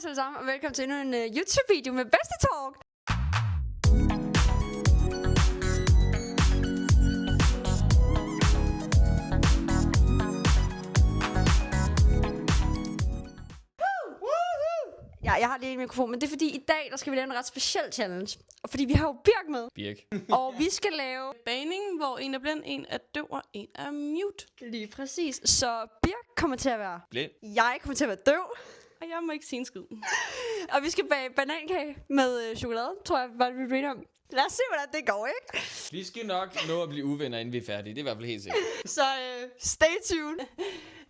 alle sammen, og velkommen til endnu en YouTube-video med Bedstetalk. Ja, jeg har lige en mikrofon, men det er fordi i dag, der skal vi lave en ret speciel challenge. Og fordi vi har jo Birk med. Birk. Og vi skal lave baning, hvor en er blind, en er døv og en er mute. lige præcis. Så Birk kommer til at være Blind. jeg kommer til at være døv. Og jeg må ikke sige en skid. Og vi skal bage banankage med chokolade, tror jeg, var det vi blev om. Lad os se, hvordan det går, ikke? Vi skal nok nå at blive uvenner, inden vi er færdige. Det er i hvert fald helt sikkert. Så stay tuned.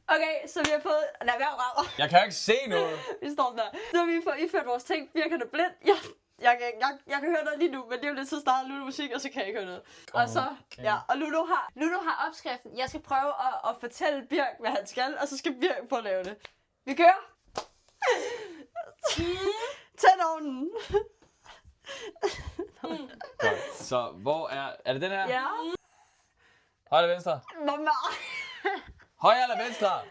Okay, så vi har fået... Lad være røver. Jeg kan ikke se noget. Vi står der. Nu har vi fået indført vores ting. Birk er blind. Jeg kan høre noget lige nu, men det er jo lidt så startet Lulu musik, og så kan jeg ikke høre noget. Og så, ja, og Lulu har opskriften. Jeg skal prøve at fortælle Birk, hvad han skal, og så skal Birk prøve at lave det. Vi kører. Tænd ovnen. Godt. Så hvor er det den her? Ja. Højre eller venstre? Mamma. Højre eller venstre?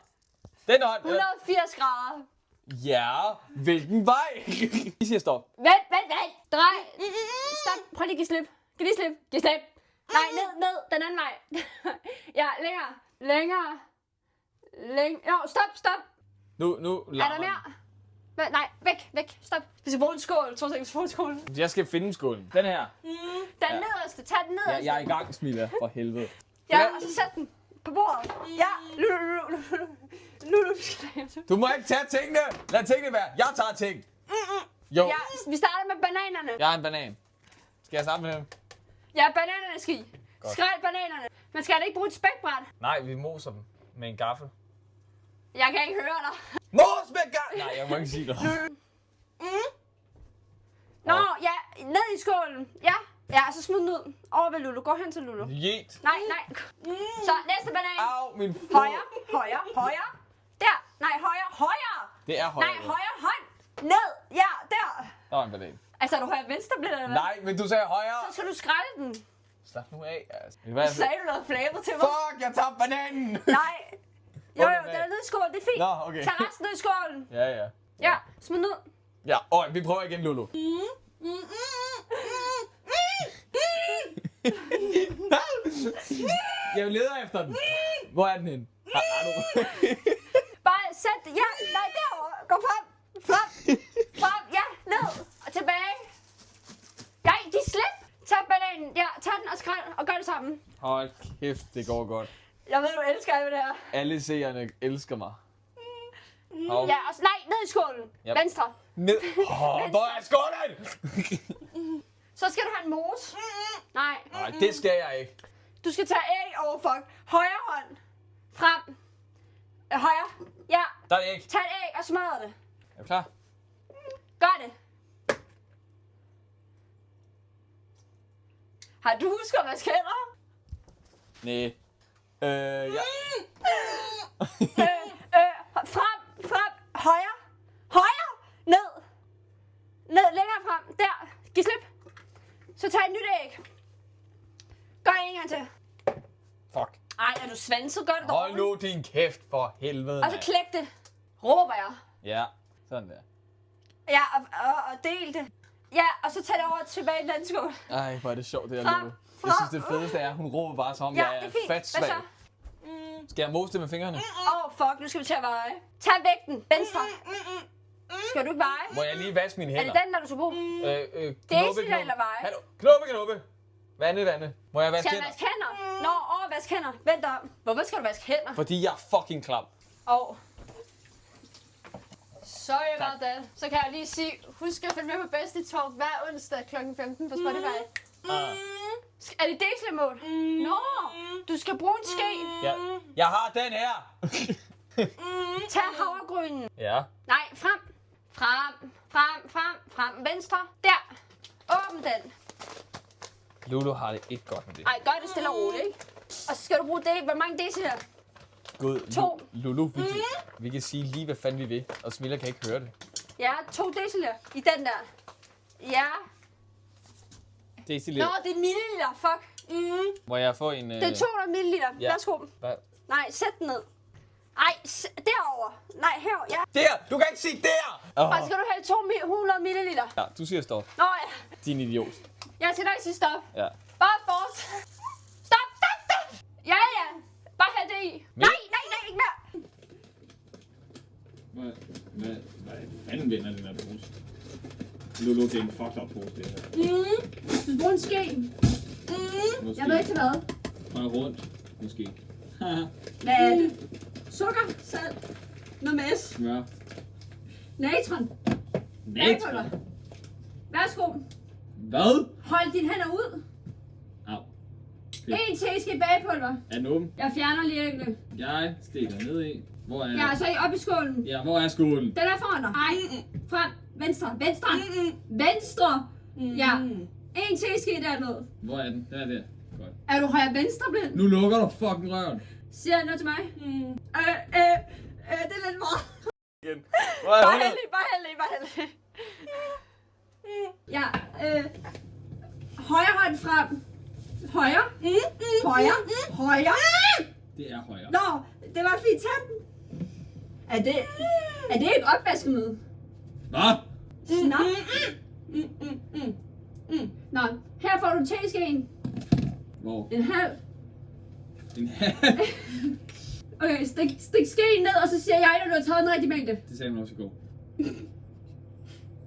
Den hånd. 180 grader. Ja, hvilken vej? Vi siger stop. Vent. Drej. Stop. Prøv lige at give slip. Giv slip. Nej, ned. Den anden vej. Ja, længere. Jo, stop. Nu Er der mere? Nej, væk. Stop. Vi skal bruge en skål. Jeg skal finde skålen. Den her. Den nederste. Tag den nederste. Jeg er i gang, Smilla. For helvede. Ja, og så sæt den på bordet. Ja, Lulu. Du må ikke tage tingene. Lad tingene være. Jeg tager ting. Jo. Ja, vi starter med bananerne. Jeg har en banan. Skal jeg starte med dem? Ja, bananerne skal i. Godt. Skræl bananerne. Man skal ikke bruge et spækbræt. Nej, vi moser dem med en gaffel. Jeg kan ikke høre dig. Mos med gaffel! Nej, jeg må ikke sige noget. Nå, ja, ned i skålen. Ja, så smid den ud. Over ved Lulu. Gå hen til Lulu. Jet. Nej. Så næste banan. Au, min fod. Højre. Der. Nej, højre. Det er højre. Nej, højre hånd. Ned. Ja, der. Der var en banan. Altså, er du højre venstre blind eller hvad? Nej, men du sagde højre. Så skal du skrælle den. Slap nu af, altså. Sagde du noget flabet til mig? Fuck, jeg tager bananen. Nej. Jo, den den af. er nede i skålen. Det er fint. Nå, okay. Tag resten ned i skålen. Ja. Ja, smid ned. Ja, vi prøver igen, Lulu. Jeg leder efter den. Hvor er den henne? Bare sæt det. Ja, nej, derovre. Gå frem. Ja, ned. Og tilbage. Nej, de slip. Tag bananen. Ja, tag den og skræl og gør det sammen. Hold kæft, det går godt. Jeg ved, du elsker alt det her. Alle seerne elsker mig. Ja, og nej, ned i skålen. Yep. Venstre. Ned. Hvor er skålen? Så skal du have en mos. Nej. Nej, det skal jeg ikke. Du skal tage æg over fuck. Højre hånd. Frem. Højre. Ja. Der er det ikke. Tag et æg og smadre det. Er du klar? Gør det. Har du husket at vaske hænder? Nej. Ja. Frem. Højre. Ned, længere frem. Der. Giv slip. Så tag et nyt æg. Gør en gang til. Fuck. Ej, er du svanset? Gør det Hold dårligt. nu din kæft for helvede, Og så klæk det. Råber jeg. Ja, sådan der. Ja, og del det. Ja, og så tag det over tilbage i den anden skål. Ej, hvor er det sjovt, det der Frem, Lulu. Jeg synes, det fedeste er, at hun råber bare som om, Ja, jeg det er er fint. fat Hvad svag. så? Skal jeg mose det med fingrene? Fuck, nu skal vi til at veje. Tag vægten. Venstre. Skal du ikke veje? Må jeg lige vaske mine Er hænder? det den, der du skal bruge? Deciliter eller veje? Hallo, knuppe. Vande. Må jeg vaske Skal jeg hænder? vaske hænder? Nå, vaske hænder. Vent om. Hvorfor skal du vaske hænder? Fordi jeg er fucking klam. Sorry about that. Så kan jeg lige sige, husk at følge med på Bedstetalk hver onsdag kl. 15 på Spotify. Er det decilitermål? Nå, du skal bruge en ske. Ja. Jeg har den her. Tag havregrynen. Ja. Nej, frem. Venstre. Der. Åbn den. Lulu har det ikke godt med det. Ej, gør det stille og roligt, ikke? Og så skal du bruge det. Hvor mange deciliter? Gud, 2. Lulu, vi kan sige lige, hvad fanden vi vil, og Smilla kan ikke høre det. Ja, 2 deciliter i den der. Ja. Deciliter. Nå, det er milliliter. Fuck. Må jeg få en... Det er 200 milliliter. Ja. Værsgo. Hvad? Nej, sæt den ned. Ej, derovre. Nej, herovre, ja. Der! Du kan ikke sige der! Og skal du hælde 100 milliliter? Ja, du siger stop. Nå ja. Din idiot. Jeg skal nok sige stop. Ja. Bare fort. Stop. Ja. Bare hæld det i. Nej, ikke mere. Hvad fanden vender den her pose? Lulu, det er en fucked up pose, det her. Du skal bruge en ske. Måske. Jeg ved ikke til hvad. Bare rundt, måske. Hvad er det? Sukker, salt, noget med S. Smør. Natron. Natron. Værsgo. Hvad? Hold dine hænder ud. Au. En teske bagepulver. Er den åben? Jeg fjerner lige enkelte. Jeg stikker ned i. Hvor er Ja, så er I oppe i skålen. Ja, hvor er skålen? Den er foran dig. Nej. Frem. Venstre. Venstre. Ja. En teske dernede. Hvor er den? Den er der. Godt. Er du højre venstre blind? Nu lukker du fucking røven. Siger han noget til mig? Det er lidt meget. Hvor er Bare hullet? heldig. Ja, højre hånd frem. Højre. Højre. Det er højre. Nå, det var fint. Tag den. Er det et opvaskemiddel? Hvad? Snap. Nå, her får du en teskeen. Hvor? En halv. En halv. Okay, stik skeen ned, og så siger jeg, at du har taget en rigtig mængde. Det sagde man også i går.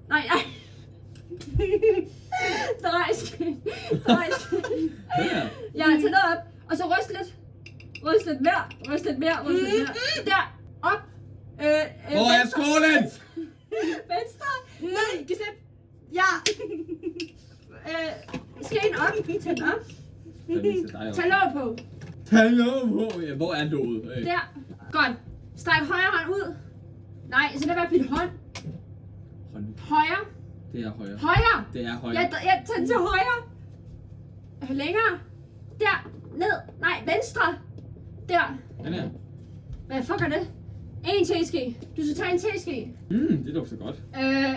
Nej. Drej skeen. Her. Ja, tag noget op, og så ryst lidt. Ryst lidt mere. Der, op. Hvor er skålen? Venstre. Ned, geslip. Ja. Skeen op. Tag den op. Tag låget på. Tag låget på. Ja, hvor er låget? Der. Godt. Stræk højre hånd ud. Nej, så det var mit hånd. Højre. Det er højre. Højre. Det er højre. Jeg tager den til højre. Længere. Der. Ned. Nej, venstre. Der. Den her. Hvad fuck er det? En teske. Du skal tage en teske. Det lugter godt.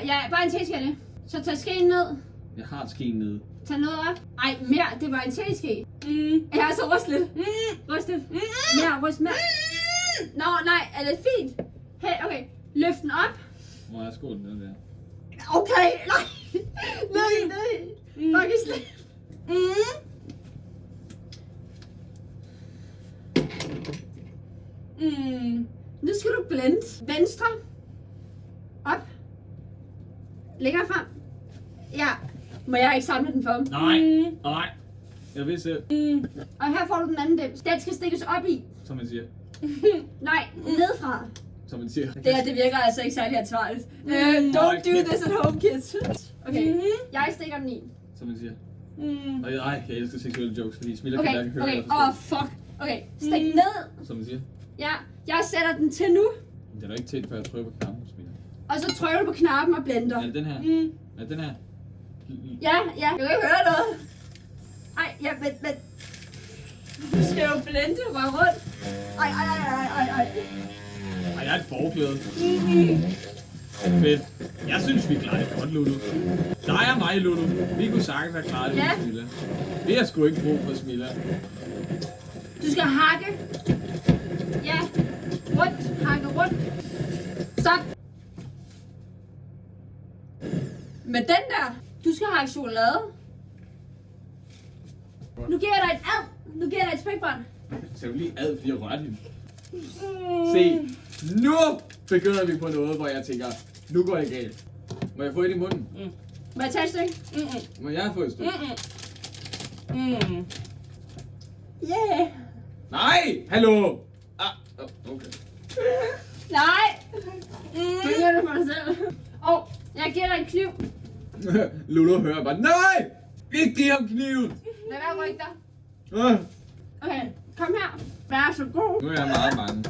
Ja, bare en teske af det. Så tag skeen ned. Jeg har skeen nede. Tag noget op. Ej, mere. Det var en teske. Ja, så ryst lidt. Ryst lidt. Mere, ryst mere. Nå, nej. Er det fint? Hey, okay. Løft den op. Hvor er skålen, den der? Okay, nej. Nej. Fuck, slip. Nu skal du blende. Venstre. Op. Længere frem. Ja. Må jeg ikke samle den for ham? Nej. Jeg vil selv. Og her får du den anden dims. Den skal stikkes op i. Som man siger. Nej, nedfra. Som man siger. Det her, det virker altså ikke særlig ansvarligt. Don't do this at home, kids. Okay, jeg stikker den i. Som man siger. Og jeg elsker seksuelle jokes, fordi Smilla kan hverken høre Okay, eller forstå. fuck. Okay, stik den ned. Som man siger. Ja, jeg sætter den til nu. Den er da ikke tændt, før jeg trykker på knappen, Smilla. Og så trykker du på knappen og blender. Er det den her? Er det den her? Ja. Jeg kan ikke høre noget. Ej, ja, men... Du skal jo blende mig rundt. Ej. Ej, jeg er et forklæde. Fedt. Jeg synes, vi klarer det godt, Lulu. Dig og mig, Lulu. Vi kunne sagtens have klaret det med Smilla. Vi har sgu ikke brug for Smilla. Du skal hakke. Ja. Hakke rundt. Så. Med den der. Du skal hakke chokolade. Nu giver jeg dig et ad. Nu giver jeg dig et spækbånd. Så du lige ad, fordi jeg rørte hende. Se, nu begynder vi på noget, hvor jeg tænker, nu går det galt. Må jeg få et i munden? Må jeg tage et stykke? Må jeg få et stykke? Yeah. Nej! Hallo! Okay. Nej. Du giver det for dig selv. Jeg giver dig en kniv. Lulu hører bare, nej! Ikke giv ham kniven! Lad være rykke dig. Øh. Okay, kom her. Vær så god. Nu er jeg meget mange.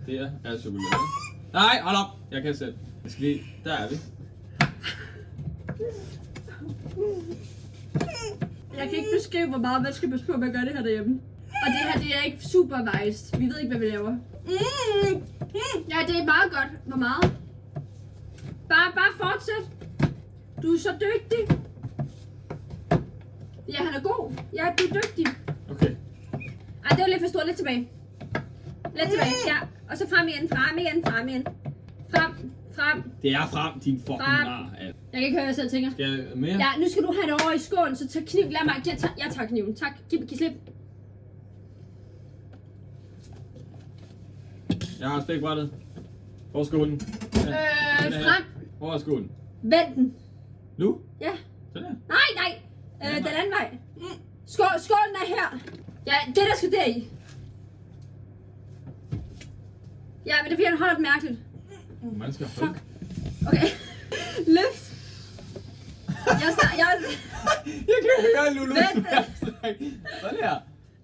Der er chokolade. Nej, hold op! Jeg kan selv. Jeg skal lige... Der er vi. Jeg kan ikke beskrive, hvor meget man skal passe på, at man gør det her derhjemme. Og det her, det er ikke supervised. Vi ved ikke, hvad vi laver. Ja, det er meget godt. Hvor meget? Bare fortsæt. Du er så dygtig. Ja, han er god. Ja, du er dygtig. Okay. Ej, det var lidt for stort. Lidt tilbage. Lidt tilbage, ja. Og så frem igen, frem igen, frem igen. Frem. Det er frem, din fucking nar. Jeg kan ikke høre, hvad jeg selv tænker. Skal jeg mere? Ja, nu skal du have det over i skålen, så tag kniv. Lad mig. Jeg tager kniven. Tak. Giv slip. Jeg har spækbrættet. Hvor er skålen? Frem. Hvor er skålen? Vend den. Nu? Ja. Sådan her. Nej. Den anden vej. Skålen er her. Ja, det der skal deri. Ja, men det er fordi, han holder det mærkeligt. Man skal holde. Okay. Løft. Jeg kan høre Lulu. Sådan her.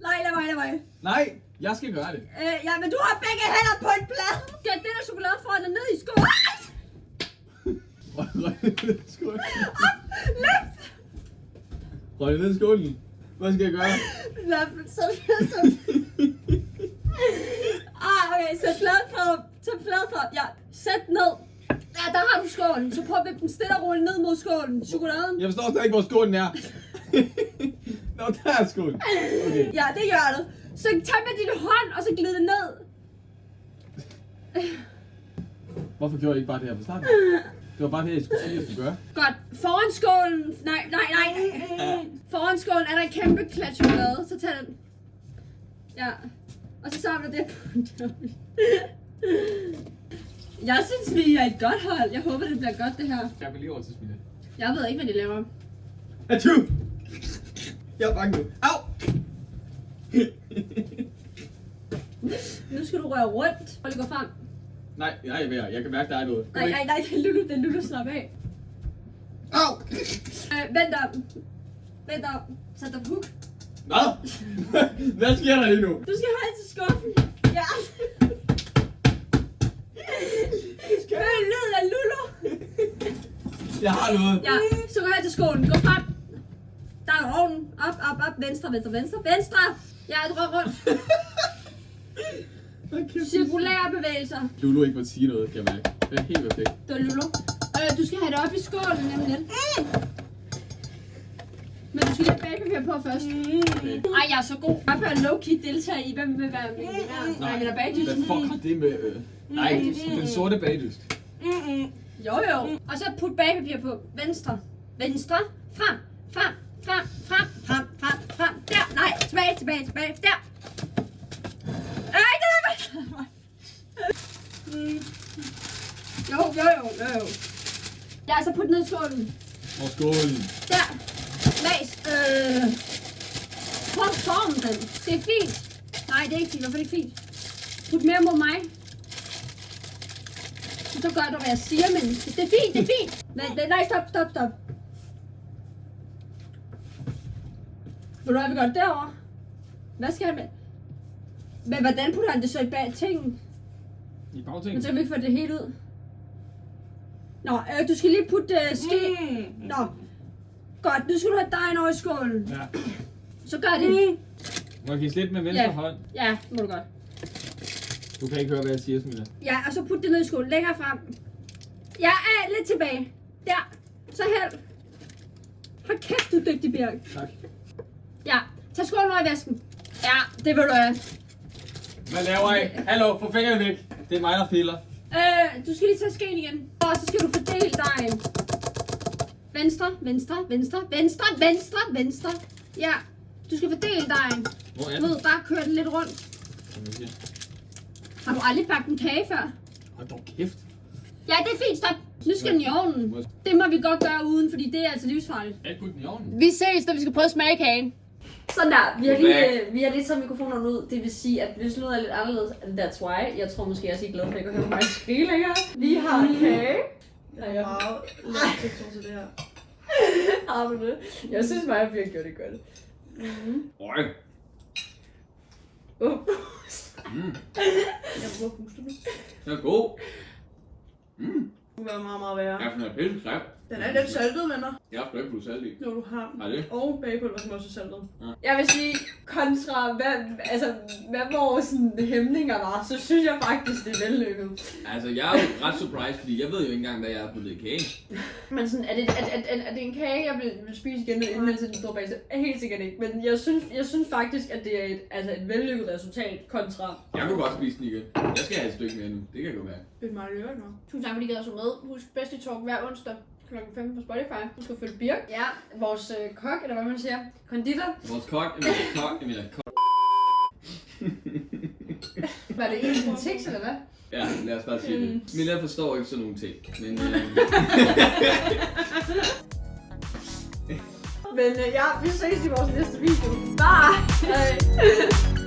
Nej, lad mig. Nej, jeg skal gøre det. Ja, men du har begge hænder på et blad. Gør det der chokolade foran dig ned i skålen. Røg ned i skålen. Løft. Røg ned i skålen. Hvad skal jeg gøre? Så. Okay, sæt fladen frem. Ja, sæt ned. Ja, der har du skålen. Så prøv at vippe den stille og roligt ned mod skålen. Chokoladen. Jeg forstår stadig ikke, hvor skålen er. Nå, der er skålen. Okay. Ja, det gør det. Så tag med din hånd, og så glid det ned. Hvorfor gjorde jeg ikke bare det her fra starten? Det var bare det, jeg skulle sige, jeg skulle gøre. Godt. Foran skålen. Nej. Foran skålen er der en kæmpe klat chokolade. Så tag den. Ja. Og så samler det på. Jeg synes, vi er et godt hold. Jeg håber, det bliver godt, det her. Jeg vil lige over til Smille. Jeg ved ikke, hvad de laver. Atju! Jeg er bange nu. Au! Nu skal du røre rundt. Prøv lige at gå frem. Nej, jeg kan mærke, der er noget. Kom Nej, det er Lulu, slap af. Au! Vent om. Sæt dig på hook. Hvad? Hvad sker der lige nu? Du skal holde til skuffen. Ja. Følg lyden af Lulu. Jeg har noget. Ja, så gå her til skålen. Gå frem. Der er ovnen. Op. Venstre. Ja, du rør rundt. Cirkulære bevægelser. Lulu ikke må sige noget, kan jeg mærke. Det er helt perfekt. Det er Lulu. Du skal have det op i skålen, nemlig. Men du skal lige have bagpapir på først. Okay. Ej, jeg er så god. Jeg bør low-key deltage i, hvem vil være millionær. Nej, men er bagdyst. Hvad fuck har det med... Nej, den sorte bagdyst. Jo. Og så put bagpapir på. Venstre. Frem. Der. Nej, tilbage. Der. Ej, det er Jo. Ja, så put ned i skålen. Hvor er skålen? Der. Læs. Prøv formen den. Det er fint. Nej, det er ikke fint. Hvorfor er det ikke fint? Put mere mod mig. Så gør du, hvad jeg siger, men det er fint. Nej, stop. Vil du have, vi gør det derovre? Hvad skal han med? Men hvordan putter han det så i bag tingen? I bagtingen? Men så kan vi ikke få det helt ud. Nå, du skal lige putte ske. Nå. Godt, nu skal du have dejen over i skålen. Ja. Så gør det. Må jeg give slip med venstre hånd? Ja, må du godt. Du kan ikke høre, hvad jeg siger, Smilla. Ja, og så put det ned i skålen. Længere frem. Ja, lidt tilbage. Der. Så held. Hold kæft, du er dygtig, Birk. Tak. Ja, tag skålen over i vasken. Ja, det vil du have. Hvad laver I? Hallo, få fingrene væk. Det er mig, der piller. Du skal lige tage skeen igen. Og så skal du fordele dejen. Venstre. Ja, du skal fordele dejen. Hvor er Du den? ved, bare køre den lidt rundt. Har du aldrig bagt en kage før? Hold dog kæft. Ja, det er fint, stop. Nu skal den i ovnen. Det må vi godt gøre uden, fordi det er altså livsfarligt. Er det den i ovnen? Vi ses, når vi skal prøve at smage kagen. Sådan der. Vi har lige taget mikrofonerne ud. Det vil sige, at hvis lyden er lidt anderledes, that's why. Jeg tror måske, jeg er glad for, at jeg kan høre mig skrige længere. Vi har kage. Jeg er meget langt til det her. Har du det? Jeg synes mig, at vi har gjort det godt. Øj. Jeg Jeg prøver at puste det. Den er god. Det var meget, meget værre. Ja, for den er pisse græb. Den er lidt saltet, venner. Jeg har sgu ikke puttet salt i. Jo, du har. Har det? Og bagepulver, som også er saltet. Jeg vil sige, kontra hvad vores sådan, hæmninger var, så synes jeg faktisk, det er vellykket. Altså, jeg er jo ret surprised, fordi jeg ved jo ikke engang, hvad jeg har puttet i kagen. Men sådan, er det en kage, jeg vil spise igen med indmeldelse til den store base? Helt sikkert ikke. Men jeg synes faktisk, at det er et vellykket resultat kontra... Jeg kunne godt spise den igen. Jeg skal have et stykke mere nu. Det kan gå være. Det er meget lækkert nu. Tusind tak, fordi I gad at så med. Husk Bedste Talk hver onsdag kl. 5 på Spotify. Husk at følge Birk. Ja, vores kok, eller hvad man siger. Konditor. Vores kok, kok. Var det egentlig en tiks, eller hvad? Ja, lad os bare sige det. Milla forstår ikke sådan nogle ting. Men Men ja, vi ses i vores næste video. Bye!